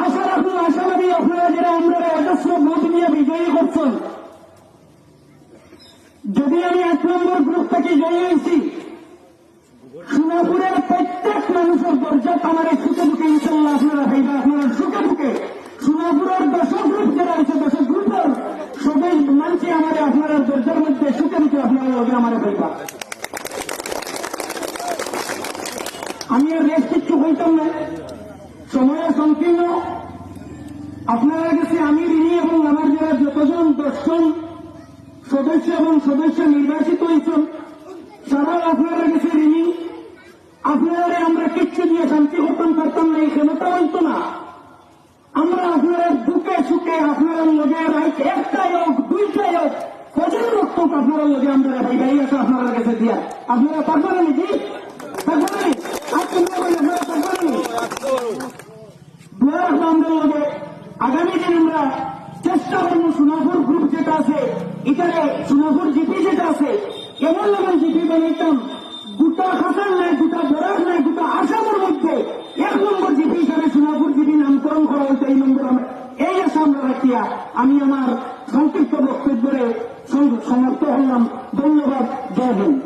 আশা রাখুন, আশাবাদী আপনারা যারা আমরা অজস্র ভোট নিয়ে বিজয়ী করছেন। যদি আমি 1 নম্বর গ্রুপ থেকে জয়ী হয়েছি, সোনাপুরের প্রত্যেক মানুষের দরজা আমার সুখে বুকে ইনশাল্লাহ আপনারা ভাইবা, আপনারা সুখে বুকে সোনাপুরের 10 গ্রুপ যারা আছে 10 গ্রুপের সবাই মানছি আমার আপনারা দরজার মধ্যে সুখে বুকে আপনারা লগে আমার ভাইবা। আমি আর রেস্ট কিচ্ছু হইতাম না, সময় সংকীর্ণ। আপনারা কাছে আমি ঋণী এবং আমার যারা যতজন 10 জন সদস্য এবং সদস্য নির্বাচিত হয়েছেন সারা আপনারা কাছে ঋণী। আপনারা আমরা কিচ্ছু দিয়ে শান্তি করতাম পারতাম না, এই ক্ষমতা হইতো না। আমরা আপনারা দুঃখে সুখে আপনারা লগে রাইট একটাই হোক 2টাই হোক ফজর রক্ত আপনারা লগে আমরা ভাই ভাই আছে আপনারা কাছে দিয়া আপনারা পারবেন নাকি? পারবেন? আপনারা পারবেন? দোয়া রাখবো আমাদের লগে। আগামী দিন আমরা চেষ্টা করবো সোনাপুর গ্রুপ যেটা আছে এখানে সোনাপুর জিপি যেটা আছে এমন লেভেল জিপি বানাইতাম গোটা হাসান নাই, গোটা বরাক নাই, গোটা আসামের মধ্যে 1 নম্বর জিপি হিসাবে সোনাপুর জিপি নামকরণ করা হয়েছে। এই নম্বর এই আশা আমরা রাখিয়া আমি আমার সংক্ষিপ্ত বক্তব্যে সমাপ্ত হলাম। ধন্যবাদ। জয় হিন্দ।